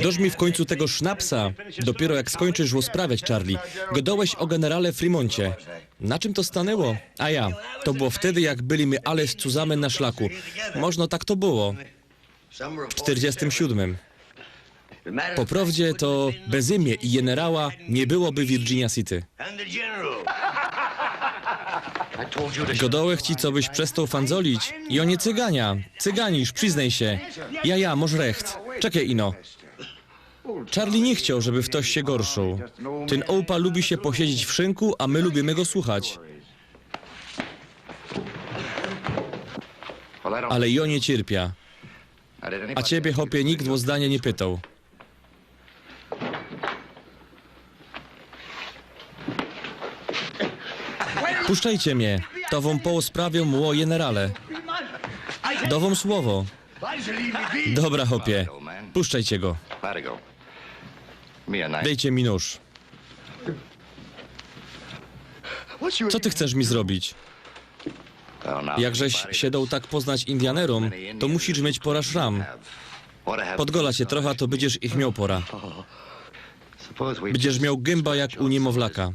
Doż mi w końcu tego sznapsa. Dopiero jak skończysz rozprawiać, Charlie. Gadałeś o generale Fremoncie. Na czym to stanęło? A ja. To było wtedy, jak byliśmy alle z Cuzamen na szlaku. Można tak to było. W 47. Poprawdzie to bez imię i generała nie byłoby Virginia City. Godałech ci, co byś przestał fanzolić. I o nie cygania. Cyganisz, przyznaj się. Ja, może recht. Czekaj ino. Charlie nie chciał, żeby ktoś się gorszył. Ten ołpa lubi się posiedzieć w szynku, a my lubimy go słuchać. Ale jo nie cierpia. A ciebie, hopie, nikt o zdanie nie pytał. Puszczajcie mnie. To wam poosprawią mu o generale. Dowom słowo. Dobra, hopie. Puszczajcie go. Dejcie mi nóż. Co ty chcesz mi zrobić? Jakżeś się dał tak poznać Indianerom, to musisz mieć pora szram. Podgola cię trochę, to będziesz ich miał pora. Będziesz miał gęba jak u niemowlaka.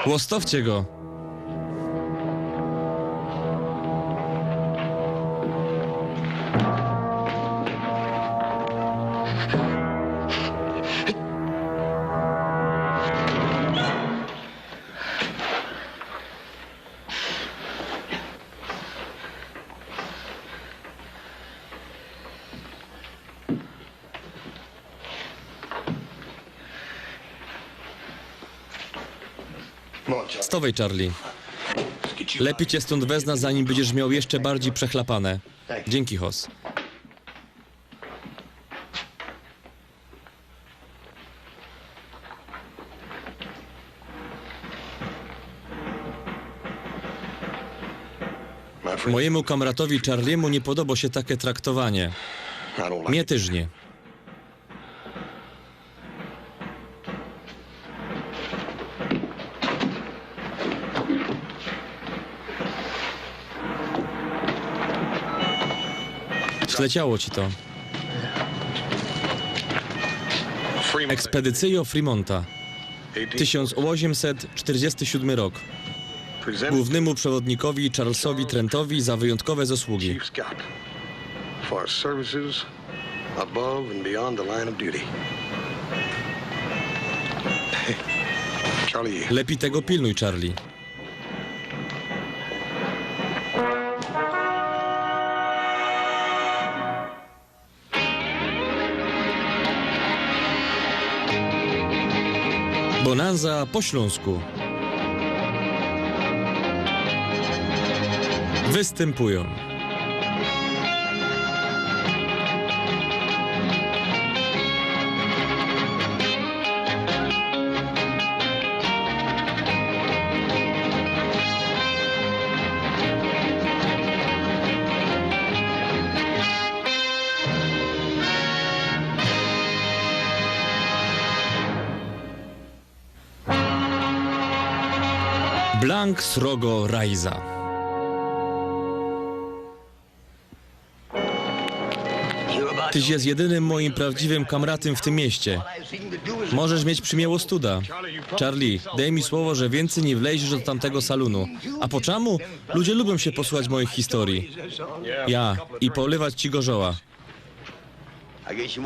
Łostowcie go. Stowaj, Charlie. Lepiej cię stąd wezna, zanim będziesz miał jeszcze bardziej przechlapane. Dzięki, Hoss. Mojemu kamratowi Charliemu nie podoba się takie traktowanie. Mnie też nie. Zleciało ci to. Ekspedycyjo Fremonta. 1847 rok. Głównemu przewodnikowi Charlesowi Trentowi za wyjątkowe zasługi. Lepiej tego pilnuj, Charlie. Bonanza po śląsku. Występują Blank Srogo Rajza. Tyś jest jedynym moim prawdziwym kamratem w tym mieście. Możesz mieć przymiało studa. Charlie, daj mi słowo, że więcej nie wleziesz do tamtego salonu. A po czemu? Ludzie lubią się posłuchać moich historii. Ja. I polywać ci gorzoła.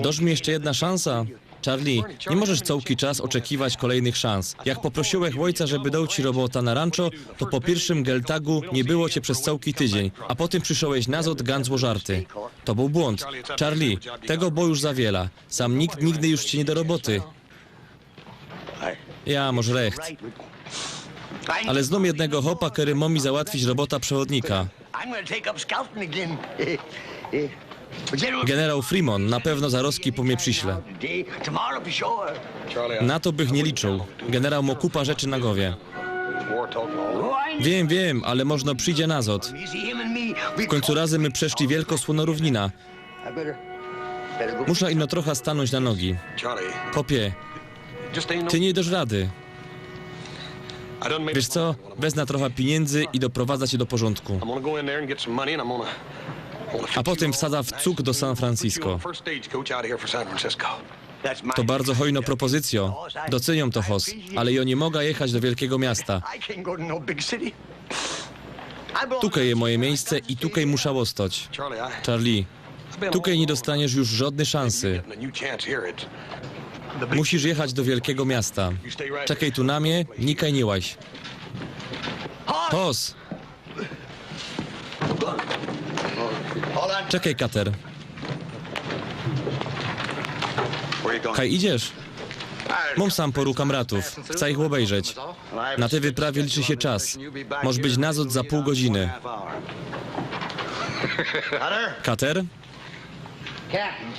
Doż mi jeszcze jedna szansa? Charlie, nie możesz całki czas oczekiwać kolejnych szans. Jak poprosiłeś ojca, żeby dał ci robota na rancho, to po pierwszym geltagu nie było cię przez całki tydzień, a potem przyszłeś nazad ganz żarty. To był błąd. Charlie, tego bo już za wiele. Sam nikt nigdy już ci nie do roboty. Ja, może recht. Ale znam jednego hopa, który ma mi załatwić robota przewodnika. Generał Fremont na pewno zarostki po mnie przyśle. Na to bych nie liczył. Generał ma kupa rzeczy na głowie. Wiem, ale można przyjdzie nazad. W końcu razem my przeszli wielko słono równina. Muszę ino trochę stanąć na nogi. Hopie, ty nie dasz rady. Wiesz co, wezmę trochę pieniędzy i doprowadzę cię do porządku. A potem wsadza w cuk do San Francisco. To bardzo hojna propozycja. Doceniam to, Hoss, ale ja nie mogę jechać do wielkiego miasta. Tukaj je moje miejsce i tukaj muszę ostać. Charlie, tukaj nie dostaniesz już żadnej szansy. Musisz jechać do wielkiego miasta. Czekaj tu na mnie, nikaj nie łaź. Hoss! Czekaj, Kater. Kaj idziesz? Mam sam poru kamratów. Chcę ich obejrzeć. Na tej wyprawie liczy się czas. Możesz być nazad za pół godziny. Kater?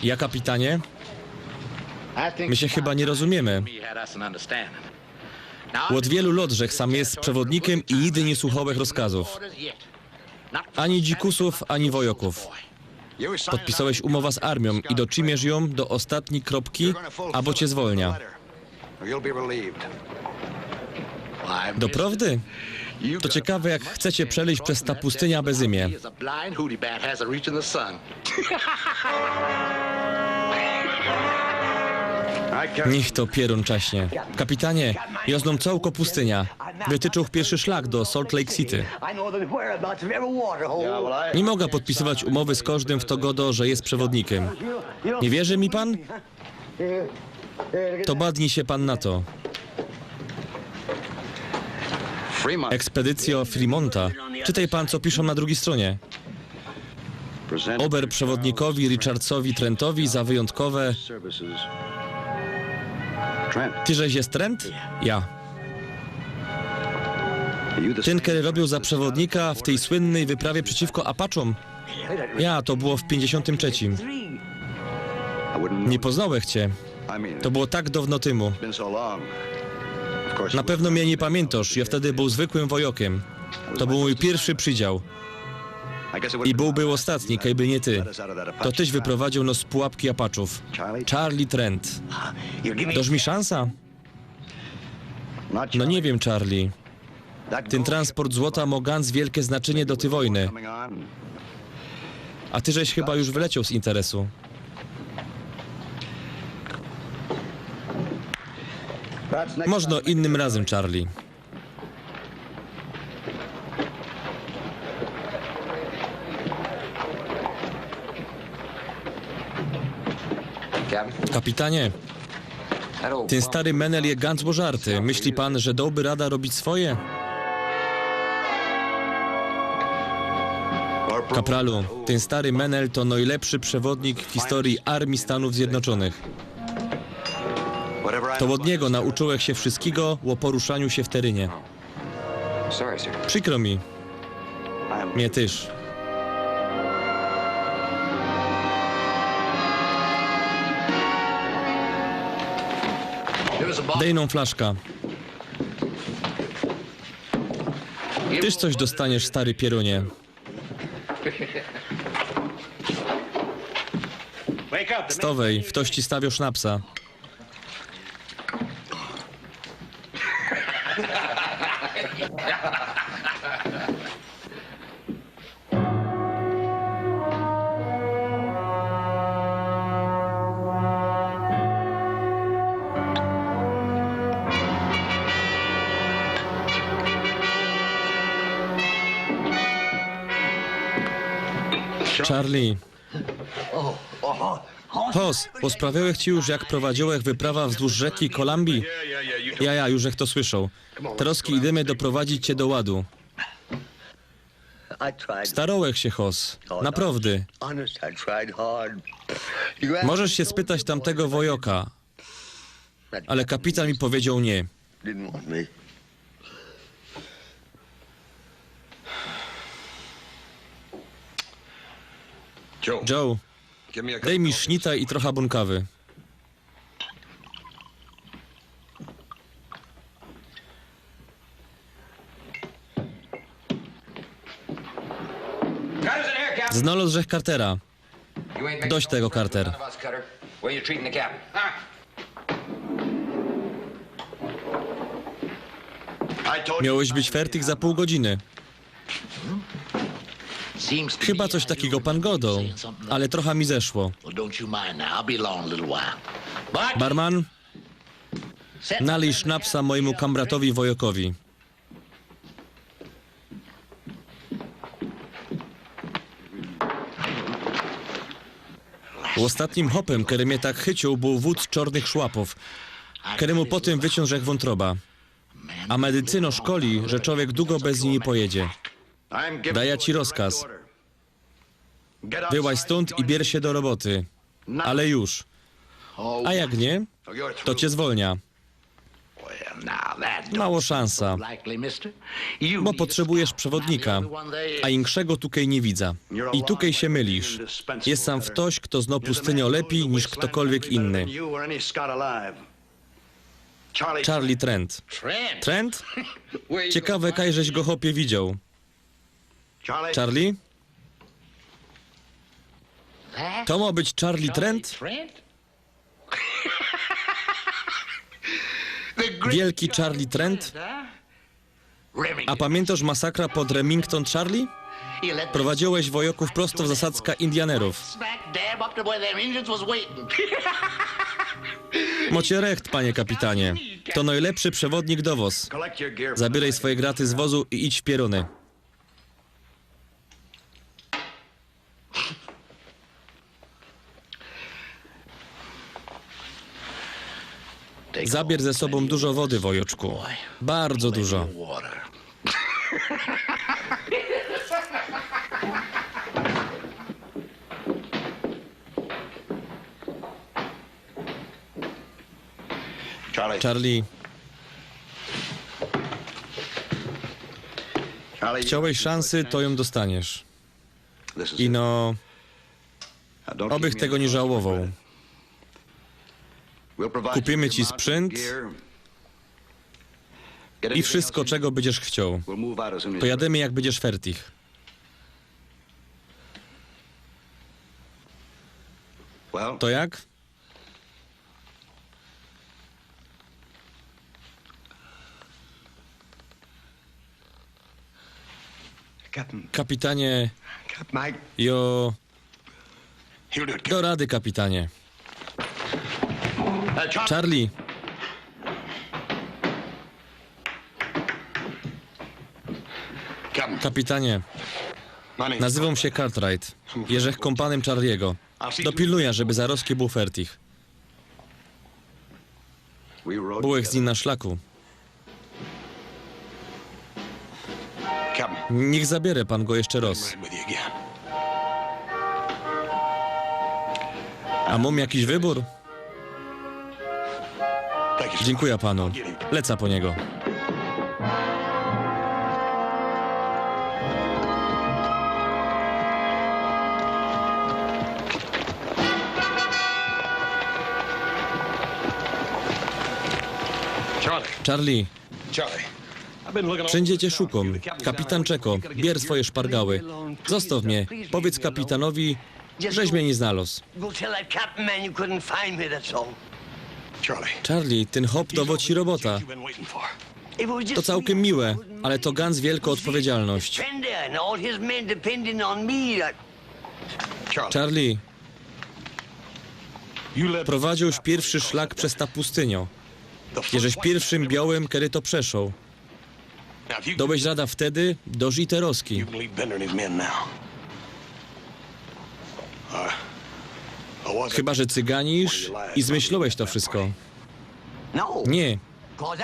Ja, kapitanie? My się chyba nie rozumiemy. Od wielu lat, że sam jest przewodnikiem i nigdy nie słuchałeś rozkazów. Ani dzikusów, ani wojoków. Podpisałeś umowę z armią i dotrzymiesz ją do ostatniej kropki, albo cię zwolnia. Doprawdy? To ciekawe, jak chcecie przejść przez ta pustynia bez imię. Niech to pierun czaśnie. Kapitanie, ja znam całko pustynia. Wytyczą pierwszy szlak do Salt Lake City. Nie mogę podpisywać umowy z każdym w to godo, że jest przewodnikiem. Nie wierzy mi pan? To badnij się pan na to. Ekspedycja Fremonta. Czytaj pan, co piszą na drugiej stronie. Ober przewodnikowi Richardsowi Trentowi za wyjątkowe... Tyżeś jest Trent? Ja. Ten, który robił za przewodnika w tej słynnej wyprawie przeciwko Apachom? Ja, to było w 53. Nie poznałeś cię. To było tak dawno temu. Na pewno mnie nie pamiętasz, ja wtedy był zwykłym wojokiem. To był mój pierwszy przydział. I był ostatni, kajby nie ty. To tyś wyprowadził nas z pułapki Apachów. Charlie Trent. Dasz mi szansa? No nie wiem, Charlie. Ten transport złota ma ganz wielkie znaczenie do tej wojny. A ty żeś chyba już wyleciał z interesu. Można innym razem, Charlie. Kapitanie, ten stary menel je ganz żarty. Myśli pan, że dałby rada robić swoje? Kapralu, ten stary menel to najlepszy przewodnik w historii Armii Stanów Zjednoczonych. To od niego nauczyłeś się wszystkiego o poruszaniu się w terenie. Przykro mi. Mnie też. Dej nam flaszka. Tyż coś dostaniesz, stary pierunie. Stowej, ktoś ci stawiał sznapsa. Charlie. Hoss, posprawiałeś ci już, jak prowadziłeś wyprawa wzdłuż rzeki Kolumbii? Ja, już jak to słyszał. Troski idziemy doprowadzić cię do ładu. Starałeś się, Hoss. Naprawdę. Możesz się spytać tamtego wojoka. Ale kapitan mi powiedział nie. Joe, daj mi sznita i trochę bunkawy. Znalazł rzech Cartera. Dość tego, Carter. Miałeś być fertig za pół godziny. Chyba coś takiego pan godał, ale trochę mi zeszło. Barman, nalij sznapsa mojemu kamratowi Wojokowi. Ostatnim hopem, który mnie tak chycił, był wódz czarnych szłapów, któremu potem wyciąż jak wątroba. A medycyno szkoli, że człowiek długo bez niej nie pojedzie. Daję ci rozkaz. Wyłaź stąd i bierz się do roboty. Ale już. A jak nie, to cię zwolnia. Mało szansa, bo potrzebujesz przewodnika, a inkszego tukej nie widza. I tukej się mylisz. Jest sam ktoś, kto zna pustynię lepiej niż ktokolwiek inny. Charlie Trent. Trent? Ciekawe, kaj żeś go chłopie widział. Charlie? To ma być Charlie Trent? Wielki Charlie Trent? A pamiętasz masakra pod Remington, Charlie? Prowadziłeś wojoków prosto w zasadzka Indianerów. Mocie recht, panie kapitanie. To najlepszy przewodnik do woz. Zabieraj swoje graty z wozu i idź w pieruny. Zabierz ze sobą dużo wody, wojoczku. Bardzo dużo. Charlie. Chciałeś szansy, to ją dostaniesz. I no... Obych tego nie żałował. Kupimy ci sprzęt i wszystko, czego będziesz chciał. Pojadziemy, jak będziesz fertig. To jak? Kapitanie, do rady, kapitanie. Charlie. Kapitanie, nazywam się Cartwright. Jeżech kompanem Charliego. Dopilnuję, żeby zaroski był fertig. Byłeś z nim na szlaku. Niech zabierze pan go jeszcze raz. A mam jakiś wybór? Dziękuję panu. Lecę po niego. Charlie. Wszędzie cię szukam. Kapitan czeko, bier swoje szpargały. Zostaw mnie. Powiedz kapitanowi, żeś mnie nie znalazł. Charlie, ten hop dowodzi robota. To całkiem miłe, ale to ganz wielka odpowiedzialność. Charlie, prowadziłeś pierwszy szlak przez ta pustynię. Jeżeś pierwszym białym, kiedy to przeszł. Dobyś rada wtedy, dożyj te roski. Chyba że cyganisz i zmyślałeś to wszystko. Nie,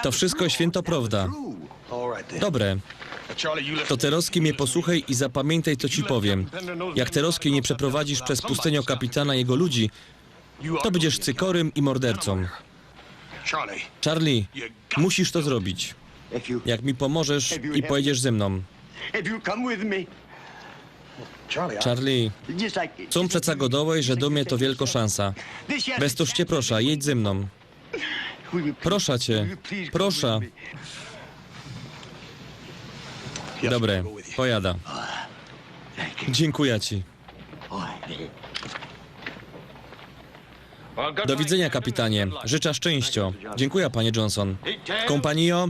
to wszystko święto prawda. Dobre. To te roski mnie posłuchaj i zapamiętaj, co ci powiem. Jak te roski nie przeprowadzisz przez pustynię kapitana i jego ludzi, to będziesz cykorym i mordercą. Charlie, musisz to zrobić. Jak mi pomożesz i pojedziesz ze mną. Charlie, co przeca godołeś, że do mnie to wielka szansa. Bez toż cię proszę, jedź ze mną. Proszę cię, proszę. Dobre, pojada. Dziękuję ci. Do widzenia, kapitanie. Życzę szczęścia. Dziękuję, panie Johnson. Kompanio,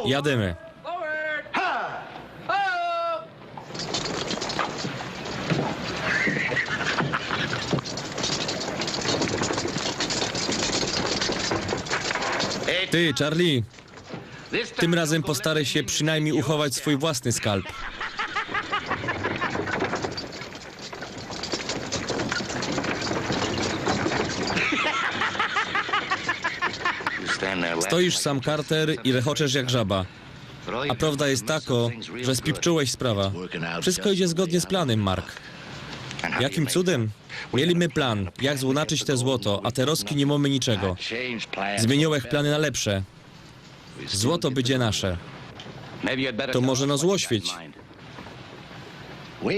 Jademy. Ty, Charlie, tym razem postaraj się przynajmniej uchować swój własny skalp. Stoisz sam, Carter, i rechoczesz jak żaba. A prawda jest taka, że spipczułeś sprawa. Wszystko idzie zgodnie z planem, Mark. Jakim cudem? Mieliśmy plan, jak złonaczyć te złoto, a te roski nie mamy niczego. Zmieniłeś plany na lepsze. Złoto będzie nasze. To może no złoświeć.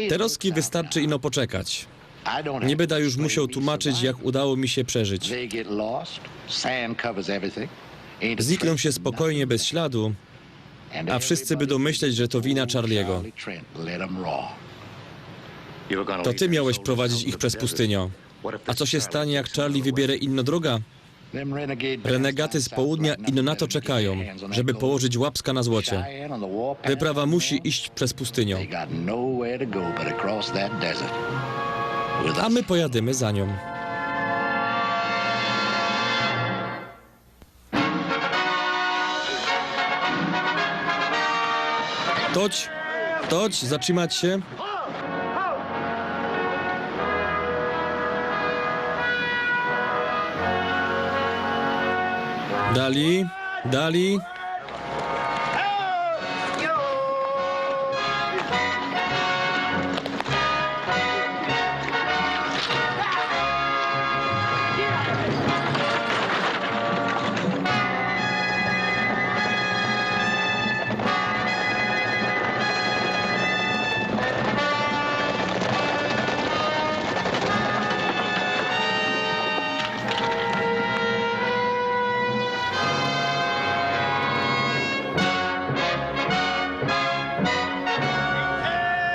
Te roski wystarczy ino poczekać. Nie będę już musiał tłumaczyć, jak udało mi się przeżyć. Znikną się spokojnie bez śladu, a wszyscy będą myśleć, że to wina Charlie'ego. To ty miałeś prowadzić ich przez pustynię. A co się stanie, jak Charlie wybierze inną drogę? Renegaty z południa ino na to czekają, żeby położyć łapska na złocie. Wyprawa musi iść przez pustynię. A my pojadymy za nią. Toć, zatrzymać się. Dali.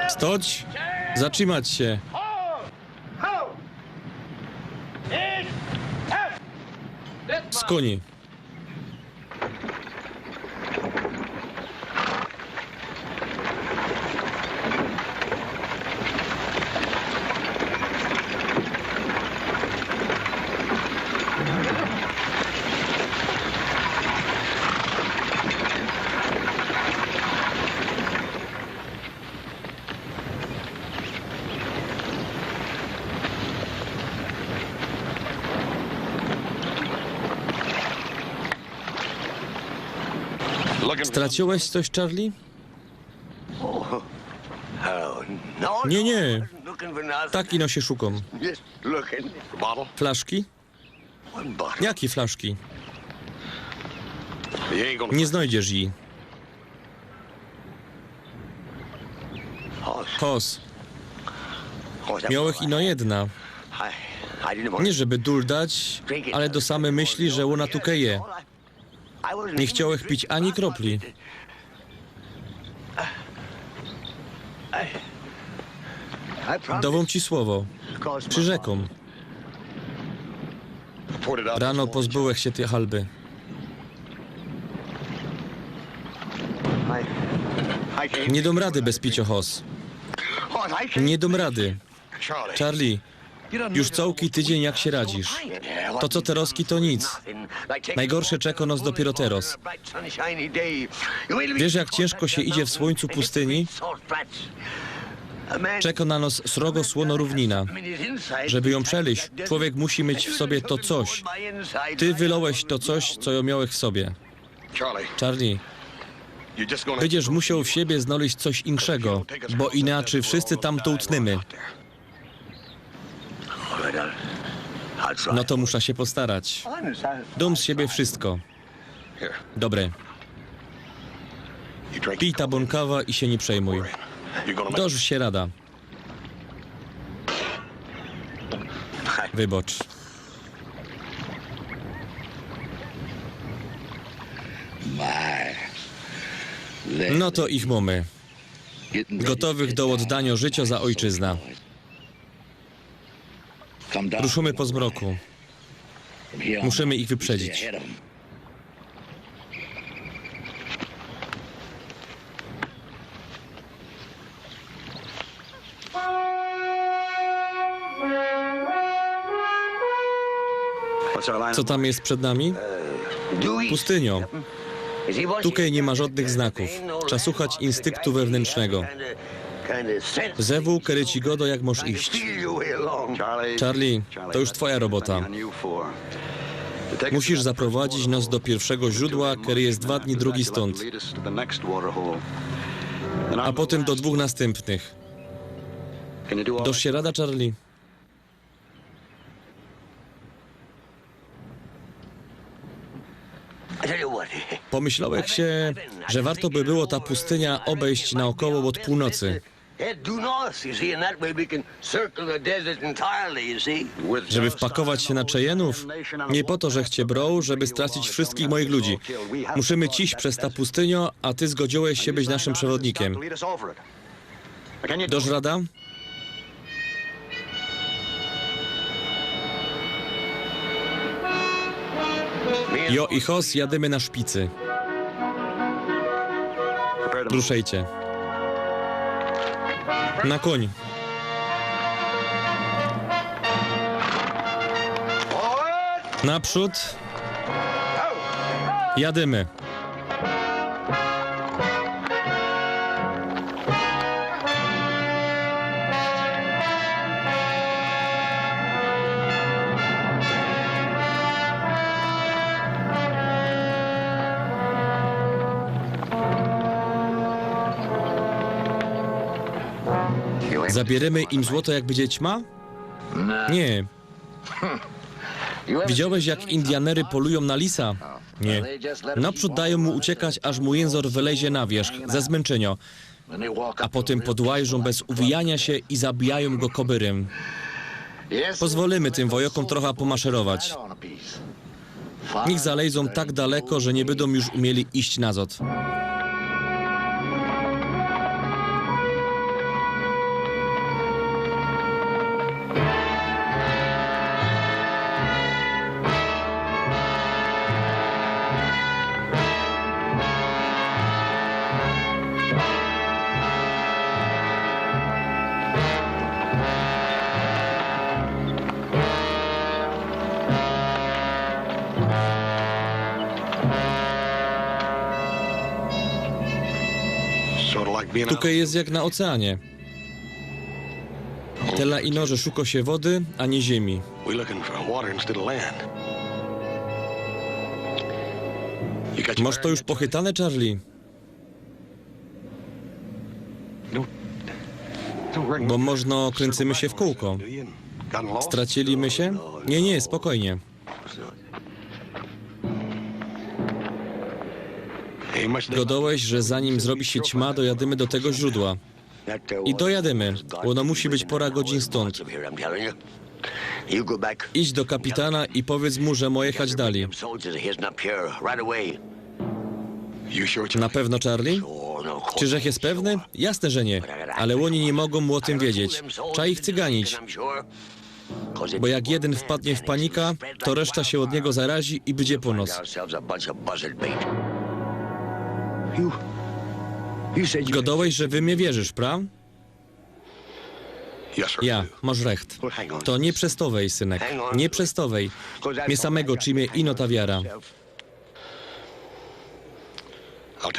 Stoć, zatrzymać się. Z koni. Straciłeś coś, Charlie? Nie. Tak ino się szukam. Flaszki? Jakie flaszki? Nie znajdziesz jej. Hos. Miałeś ino jedna. Nie żeby duldać, ale do samej myśli, że ona tu keje. Nie chciałeś pić ani kropli. Dawam ci słowo. Przyrzekam. Rano pozbyłeś się tej halby. Nie dam rady bez picia, Hos. Nie dam rady. Charlie, już całki tydzień jak się radzisz. To co te roski to nic. Najgorsze czeka nas dopiero teraz. Wiesz, jak ciężko się idzie w słońcu pustyni? Czeka na nas srogo słono równina. Żeby ją przeleść, człowiek musi mieć w sobie to coś. Ty wylołeś to coś, co ją miałeś w sobie. Charlie, będziesz musiał w siebie znaleźć coś inszego, bo inaczej wszyscy tam to utnymy. No to muszę się postarać. Dam z siebie wszystko. Dobre. Pij ta bonkawa i się nie przejmuj. Doż się rada. Wybacz. No to ich mamy. Gotowych do oddania życia za ojczyznę. Ruszymy po zmroku. Musimy ich wyprzedzić. Co tam jest przed nami? Pustynio. Tutaj nie ma żadnych znaków. Trzeba słuchać instynktu wewnętrznego. Zewu kery ci godo, jak możesz iść. Charlie, to już twoja robota. Musisz zaprowadzić nas do pierwszego źródła, który jest 2 dni drogi stąd. A potem do 2 następnych. Dosz się rada, Charlie? Pomyślałeś się, że warto by było ta pustynia obejść naokoło od północy. Żeby wpakować się na Cheyenne'ów? Nie po to, że chcę brał, żeby stracić wszystkich moich ludzi. Musimy ciść przez ta pustynio, a ty zgodziłeś się być naszym przewodnikiem. Dosz rada? Jo i Hos jadymy na szpicy. Ruszajcie. Na koń. Naprzód. Jadymy. Zabierzemy im złoto, jak będzie ćma? Nie. Widziałeś, jak Indianery polują na lisa? Nie. Naprzód dają mu uciekać, aż mu jęzor wylezie na wierzch, ze zmęczenia. A potem podłajżą bez uwijania się i zabijają go kobyrem. Pozwolimy tym wojokom trochę pomaszerować. Niech zalejzą tak daleko, że nie będą już umieli iść nazad. Tutaj jest jak na oceanie. Tela ino, że szuka się wody, a nie ziemi. Masz to już pochytane, Charlie? Bo można kręcimy się w kółko. Straciliśmy się? Nie, spokojnie. Godołeś, że zanim zrobi się ćma, dojadymy do tego źródła. I dojadymy, bo no musi być pora godzin stąd. Idź do kapitana i powiedz mu, że ma jechać dalej. Na pewno, Charlie? Czyżech jest pewny? Jasne, że nie. Ale oni nie mogą mu o tym wiedzieć. Trzeba ich cyganić. Bo jak jeden wpadnie w panika, to reszta się od niego zarazi i będzie po nos. Godołeś, że wy mnie wierzysz, pra? Ja, masz recht. To nie przestowej, synek. Nie przestowej. Mnie samego czyjmie ino ta wiara.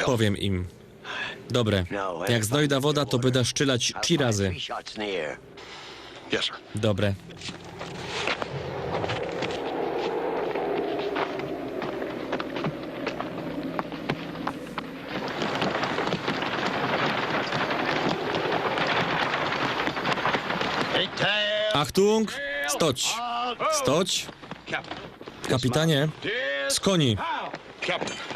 Powiem im. Dobre. Jak znojda woda, to będę szczylać 3 razy. Dobre. Achtung! Stoć! Stoć! Kapitanie! Z koni!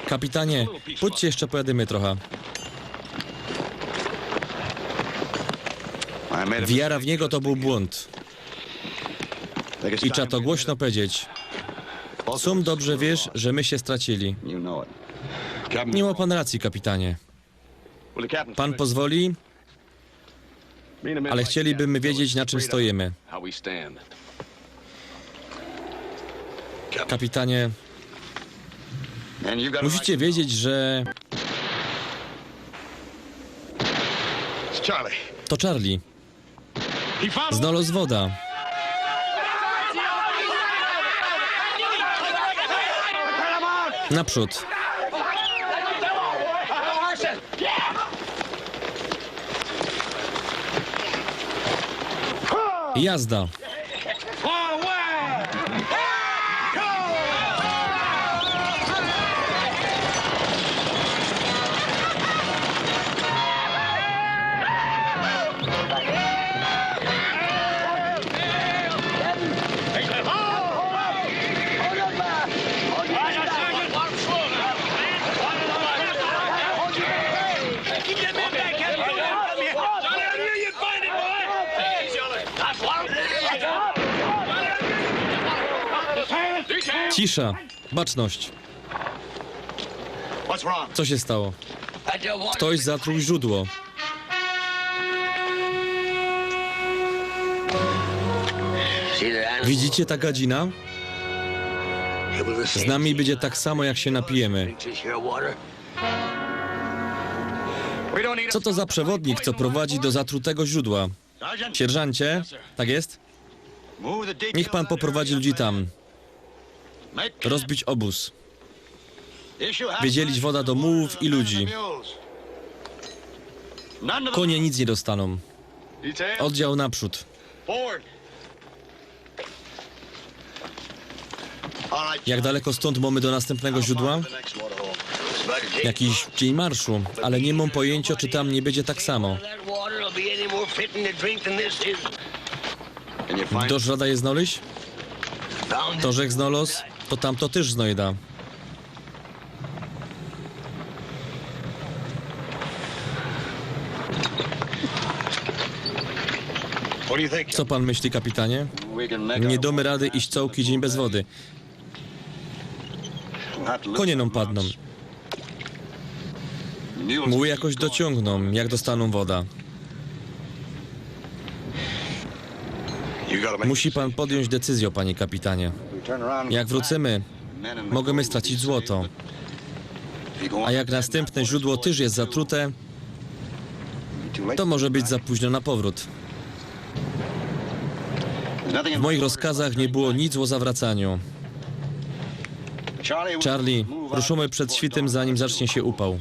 Kapitanie! Pójdźcie jeszcze, pojadymy trochę. Wiara w niego to był błąd. I trzeba to głośno powiedzieć. Sum dobrze wiesz, że my się stracili. Nie ma pan racji, kapitanie. Pan pozwoli, ale chcielibyśmy wiedzieć, na czym stoimy. Kapitanie, musicie wiedzieć, że... To Charlie. Znalazł woda. Naprzód. Jazda. Cisza. Baczność. Co się stało? Ktoś zatruł źródło. Widzicie ta gadzina? Z nami będzie tak samo, jak się napijemy. Co to za przewodnik, co prowadzi do zatrutego źródła? Sierżancie? Tak jest? Niech pan poprowadzi ludzi tam. Rozbić obóz. Wydzielić woda do mułów i ludzi. Konie nic nie dostaną. Oddział naprzód. Jak daleko stąd mamy do następnego źródła? Jakiś dzień marszu, ale nie mam pojęcia, czy tam nie będzie tak samo. Dasz rada je znaleźć? To, żech znalazł, to tamto też znajda. Co pan myśli, kapitanie? Nie damy rady iść całki dzień bez wody. Konie nam padną. Muły jakoś dociągną, jak dostaną woda. Musi pan podjąć decyzję, panie kapitanie. Jak wrócimy, możemy stracić złoto. A jak następne źródło też jest zatrute, to może być za późno na powrót. W moich rozkazach nie było nic o zawracaniu. Charlie, ruszamy przed świtem, zanim zacznie się upał.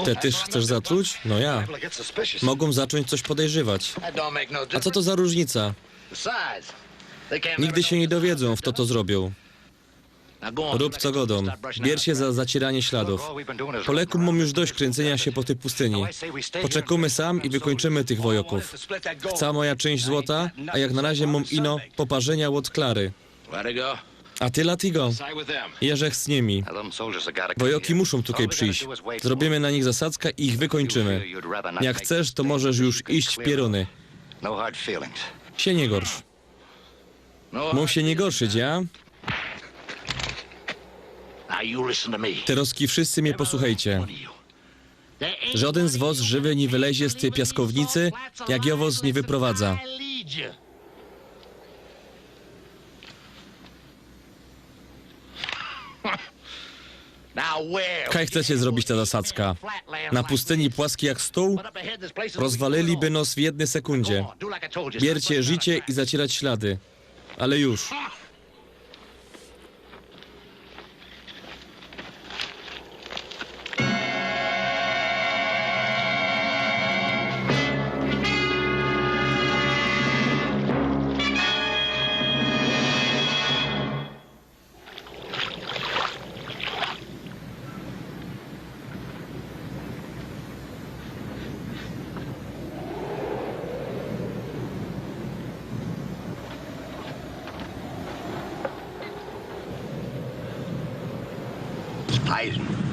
Ty też chcesz zatruć? No ja. Mogą zacząć coś podejrzewać. A co to za różnica? Nigdy się nie dowiedzą, kto to zrobił. Rób co godą. Bierz się za zacieranie śladów. Po leku mam już dość kręcenia się po tej pustyni. Poczekamy sam i wykończymy tych wojoków. Chcę moja część złota, a jak na razie mam ino poparzenia od Klary. A ty, Latigo? Jeżech z nimi. Wojoki muszą tutaj przyjść. Zrobimy na nich zasadzkę i ich wykończymy. Jak chcesz, to możesz już iść w pieruny. Się nie gorsz. Mów się nie gorszyć, ja? Teroski, wszyscy mnie posłuchajcie. Żaden z was żywy nie wylezie z tej piaskownicy, jak ja was nie wyprowadza. Kaj chcecie zrobić ta zasadzka? Na pustyni płaskiej jak stół? Rozwaliliby nos w jednej sekundzie. Bierzcie życie i zacierać ślady. Ale już.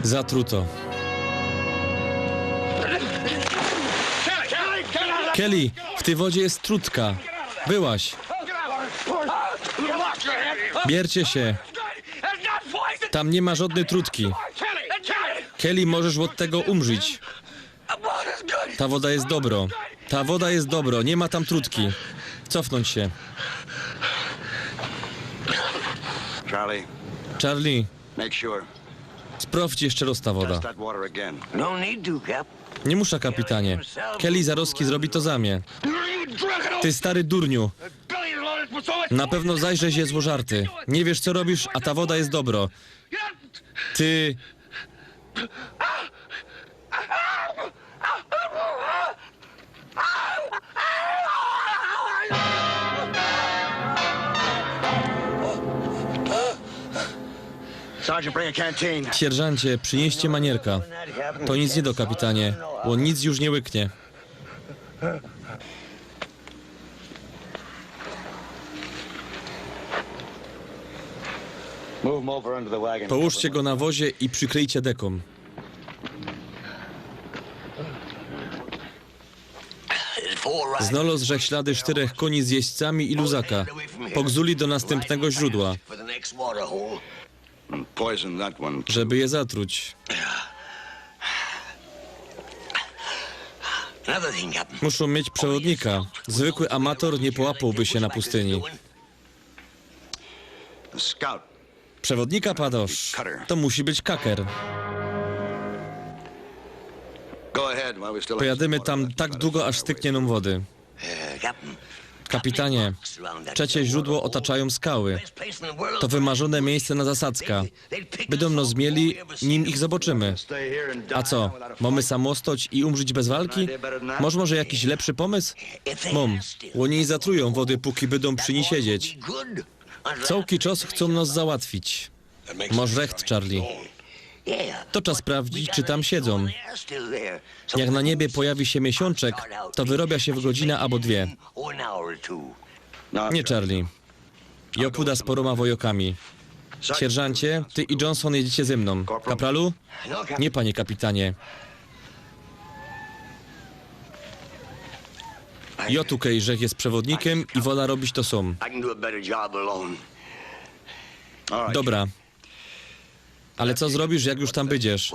Zatruto. Kelly, w tej wodzie jest trutka. Byłaś. Biercie się. Tam nie ma żadnej trutki. Kelly, możesz od tego umrzeć. Ta woda jest dobro. Ta woda jest dobro. Nie ma tam trutki. Cofnąć się. Charlie, sprawdź jeszcze raz ta woda. Nie muszę, kapitanie. Kelly Zarowski zrobi to za mnie. Ty stary durniu. Na pewno zajrzeć jest złożarty. Nie wiesz, co robisz, a ta woda jest dobro. Ty... Sierżancie, przynieście manierka. To nic nie do, kapitanie. On nic już nie łyknie. Połóżcie go na wozie i przykryjcie deką. Znalazł żech ślady 4 koni z jeźdźcami i luzaka. Pogzuli do następnego źródła, żeby je zatruć. Muszą mieć przewodnika. Zwykły amator nie połapałby się na pustyni. Przewodnika, Padosz. To musi być kaker. Pojadymy tam tak długo, aż styknie nam wody. Kapitanie, trzecie źródło otaczają skały. To wymarzone miejsce na zasadzka. Będą nos mieli, nim ich zobaczymy. A co, mamy samostać i umrzeć bez walki? Może jakiś lepszy pomysł? Mom, oni zatrują wody, póki będą przy niej siedzieć. Całki czas chcą nas załatwić. Masz recht, Charlie. To czas sprawdzić, czy tam siedzą. Jak na niebie pojawi się miesiączek, to wyrobia się w godzinę albo 2. Nie, Charlie. Jopuda z poroma wojokami. Sierżancie, ty i Johnson jedziecie ze mną. Kapralu? Nie, panie kapitanie. Jotukej, żech jest przewodnikiem i wola robić to są. Dobra. Ale co zrobisz, jak już tam będziesz?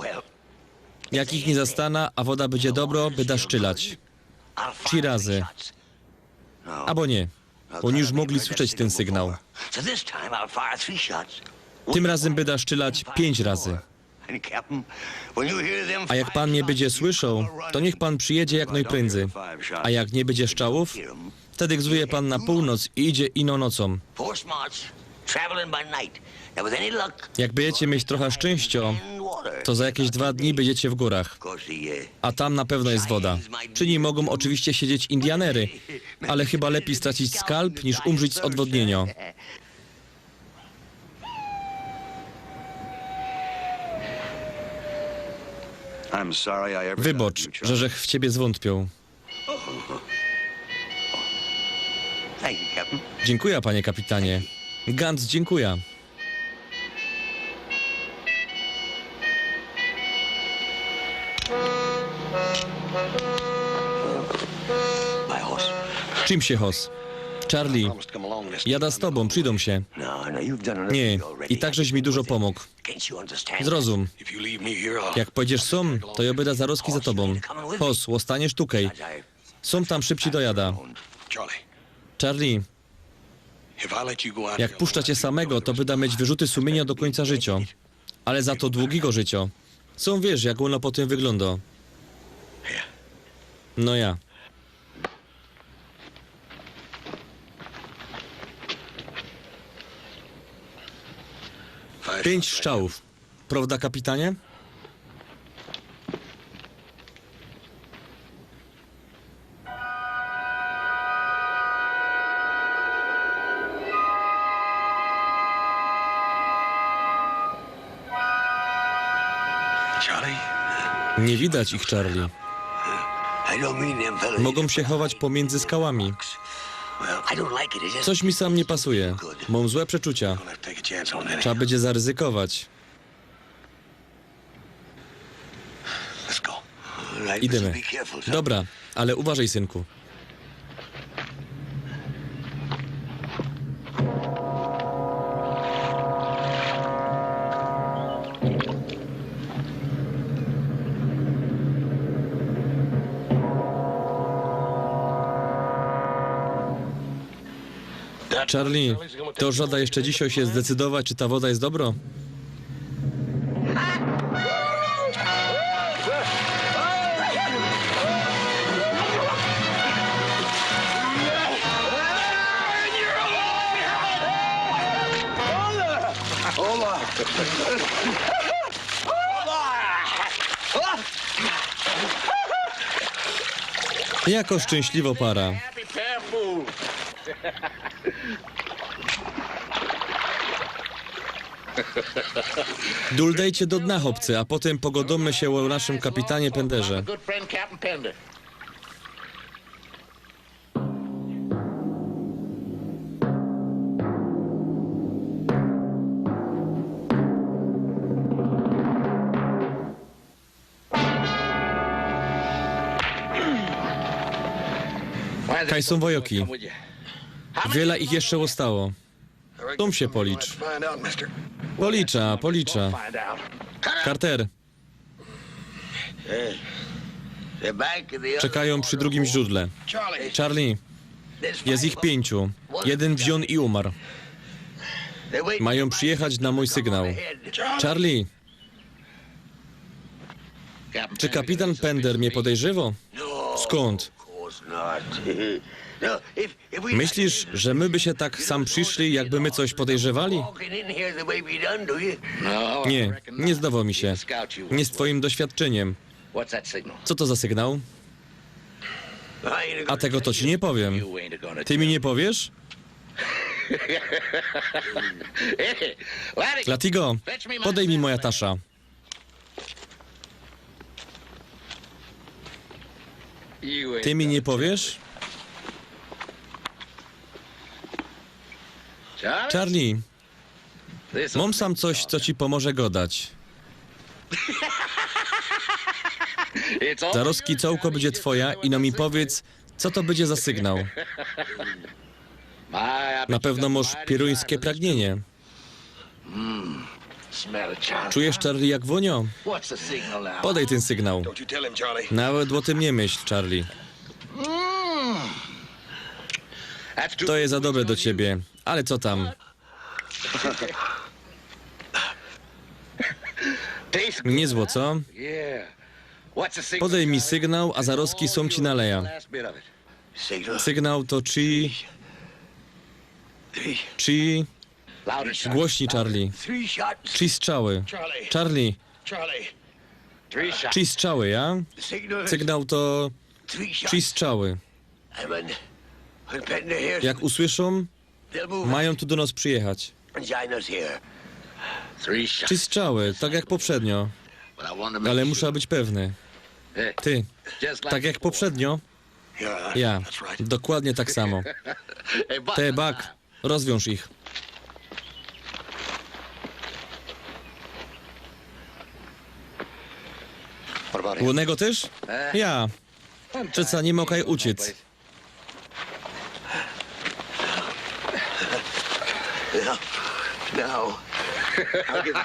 Jak ich nie zastana, a woda będzie dobro, by da szczylać. 3 razy. Albo nie. Oni już mogli słyszeć ten sygnał. Tym razem by da szczylać 5 razy. A jak pan nie będzie słyszał, to niech pan przyjedzie jak najprędzej. A jak nie będzie szczałów, wtedy gzuje pan na północ i idzie ino nocą. Jak będziecie mieć trochę szczęścia, to za jakieś 2 dni będziecie w górach. A tam na pewno jest woda. Przy niej mogą oczywiście siedzieć Indianery, ale chyba lepiej stracić skalp, niż umrzeć z odwodnienia. Wybacz, że żech w ciebie zwątpił. Dziękuję, panie kapitanie. Gantz, dziękuję. Czym się, Hos? Charlie, jada z tobą, przyjdą się. Nie, i tak żeś mi dużo pomógł. Zrozum. Jak pójdziesz sam, to ja będę Zarowski za tobą. Hos, ostaniesz tukej. Som tam szybciej dojada. Charlie, jak puszcza cię samego, to będę mieć wyrzuty sumienia do końca życia. Ale za to długiego życia. Sam wiesz, jak ono potem wygląda. No ja. 5 strzałów. Prawda, kapitanie? Nie widać ich, Charlie. Mogą się chować pomiędzy skałami. Coś mi sam nie pasuje. Mam złe przeczucia. Trzeba będzie zaryzykować. Idziemy. Dobra, ale uważaj, synku. Charlie, to żada jeszcze dzisiaj się zdecydować, czy ta woda jest dobra? Jako szczęśliwa para. Duldejcie do dna, chłopcy, a potem pogodomy się o naszym kapitanie Penderze. Kaj są wojoki. Wiele ich jeszcze zostało. Tom się policz. Policza. Carter. Czekają przy drugim źródle. Charlie. Jest ich 5. Jeden wziął i umarł. Mają przyjechać na mój sygnał. Charlie. Czy kapitan Pender mnie podejrzewa? Skąd? Myślisz, że my by się tak sam przyszli, jakby my coś podejrzewali? Nie zdawało mi się. Nie z twoim doświadczeniem. Co to za sygnał? A tego to ci nie powiem. Ty mi nie powiesz? Latigo, podej mi moja tasza. Ty mi nie powiesz? Charlie, mam sam coś, co ci pomoże godać. Zaroski całko będzie twoja i no mi powiedz, co to będzie za sygnał. Na pewno masz pieruńskie pragnienie. Czujesz, Charlie, jak wonio? Podaj ten sygnał. Nawet o tym nie myśl, Charlie. To jest za dobre do ciebie, ale co tam? Niezło, co? Podaj mi sygnał, a zaroski są ci naleja. Sygnał to Chi... Głośniej, Charlie. 3 strzały. Charlie. 3 strzały, ja? Sygnał to 3 strzały. Jak usłyszą, mają tu do nas przyjechać. 3 strzały, tak jak poprzednio. Ale muszę być pewny. Ty, tak jak poprzednio? Ja, dokładnie tak samo. Te, Buck, rozwiąż ich. Łonego też? Ja. Przeca nie mogę uciec.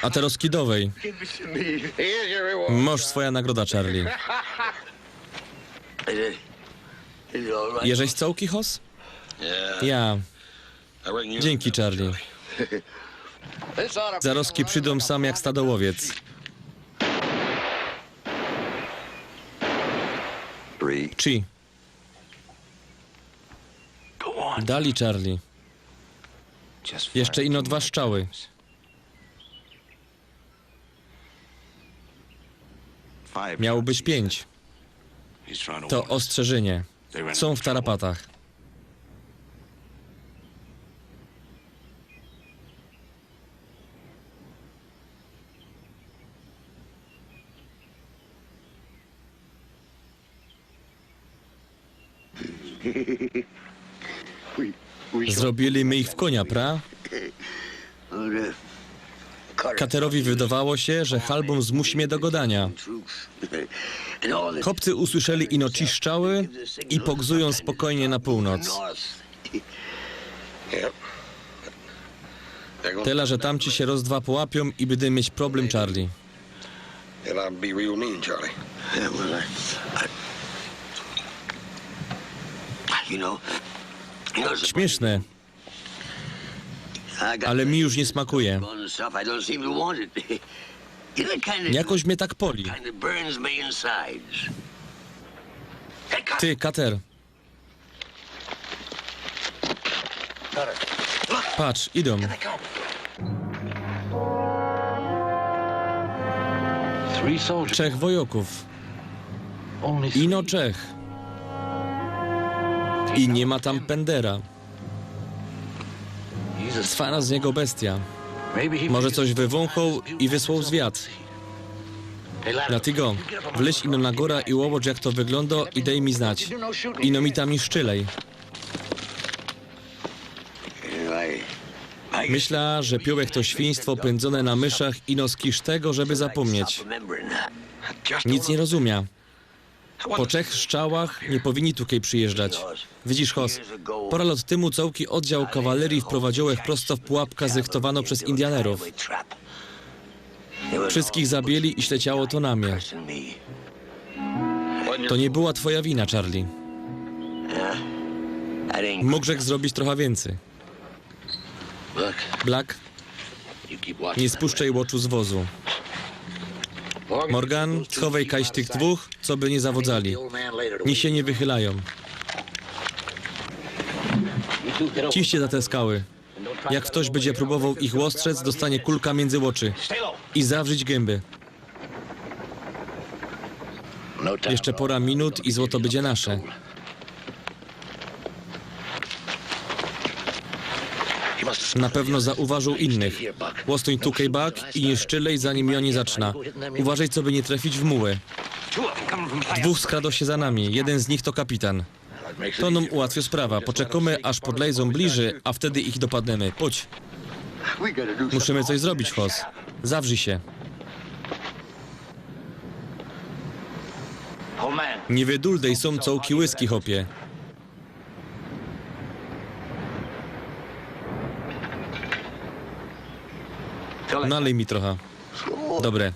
A teraz kidowej. Masz swoja nagroda, Charlie. Jeżeś całki, Hos? Ja. Dzięki, Charlie. Zaroski przyjdą sam jak stadołowiec. 3. Dali, Charlie. Jeszcze ino 2 strzały. Miało być 5. To ostrzeżenie. Są w tarapatach. Zrobili my ich w konia, pra? Katerowi wydawało się, że Halbum zmusi mnie do godania. Chłopcy usłyszeli ino ciszczały i pogzują spokojnie na północ. Tyle, że tamci się rozdwa połapią i będę mieć problem, Charlie. Śmieszne. ale mi już nie smakuje. Jakoś mnie tak poli. Ty, Cutter. Patrz, idą. Trzech wojoków. Ino Czech. I nie ma tam Pendera. Cwana z niego bestia. Może coś wywąchał i wysłał zwiat. Dlatego wleź ino na górę i łowocz jak to wygląda i daj mi znać. Ino mi tam i szczylej. Myślę, że piołek to świństwo pędzone na myszach ino skisz tego, żeby zapomnieć. Nic nie rozumia. Po 3 strzałach nie powinni tutaj przyjeżdżać. Widzisz, Hoss, parę lat temu całki oddział kawalerii wprowadził ich prosto w pułapkę zrychtowano przez Indianerów. Wszystkich zabili i śleciało to na mnie. To nie była twoja wina, Charlie. Mógłżech zrobić trochę więcej. Black, nie spuszczaj łoczu z wozu. Morgan, schowaj kaś tych dwóch, co by nie zawodzali. Niech się nie wychylają. Ciście za te skały. Jak ktoś będzie próbował ich ostrzec, dostanie kulka między oczy. I zawrzyć gęby. Jeszcze pora minut i złoto będzie nasze. Na pewno zauważył innych. Łostoń tukaj bak i nie szczylej, zanim oni zaczyna. Uważaj, co by nie trafić w mułę. 2 skradło się za nami. Jeden z nich to kapitan. To nam ułatwia sprawa. Poczekamy, aż podlejzą bliżej, a wtedy ich dopadniemy. Pójdź. Musimy coś zrobić, Hoss. Zawrzyj się. Nie wyduldej, są całki whisky, hopie. Nalej mi trochę. Dobre.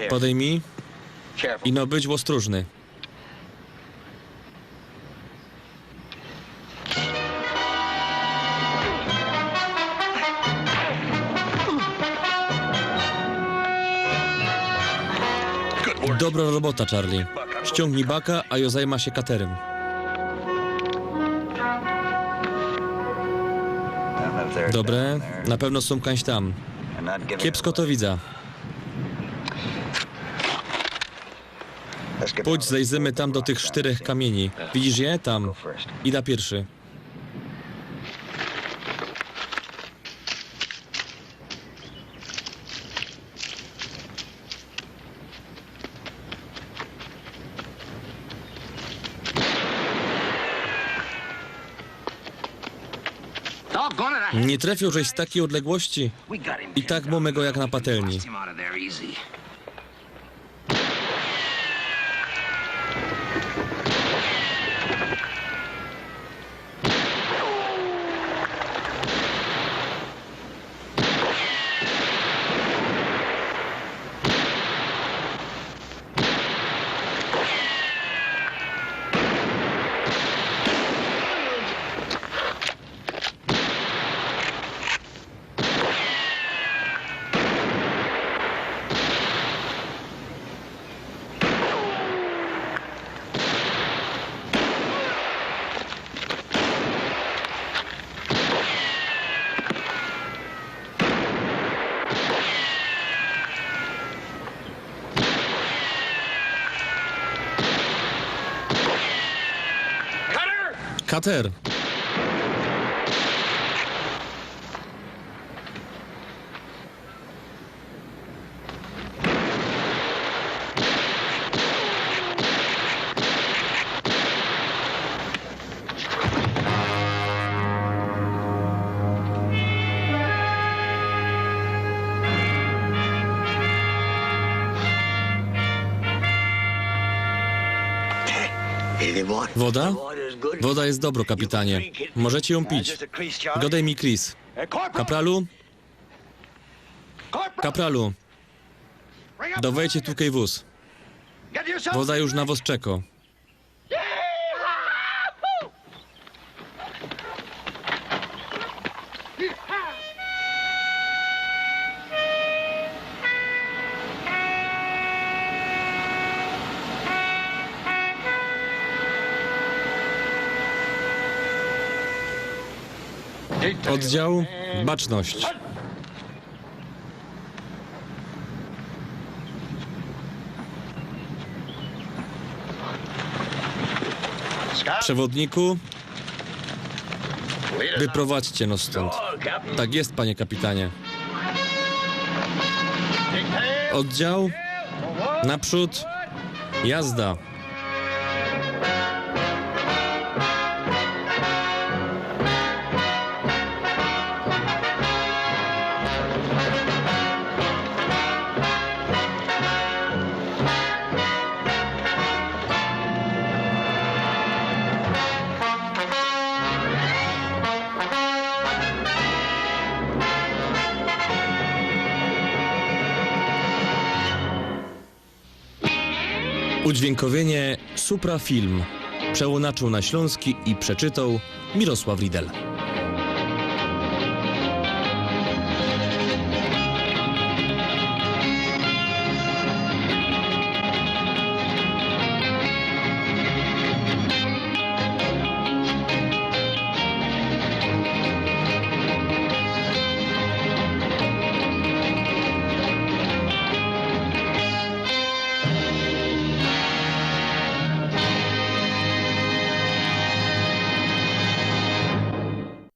Podej mi. I no być ostrożny. Dobra robota, Charlie. Ściągnij baka, a ja zajmę się Cutterem. Dobre, na pewno są kaś tam. Kiepsko to widzę. Pójdź, zejrzymy tam do tych 4 kamieni. Widzisz je? Tam. Ida pierwszy. Nie trafił żeś z takiej odległości. I tak mamy go jak na patelni. Cutter! Woda? Woda jest dobro, kapitanie. Możecie ją pić. Godaj mi, Chris. Kapralu? Kapralu. Dawajcie tutaj wóz. Woda już na was czeka. Oddział Baczność. Przewodniku, wyprowadźcie nas stąd. Tak jest, panie kapitanie. Oddział, naprzód, jazda. Udźwiękowienie Supra Film przełonaczył na śląski i przeczytał Mirosław Ridel.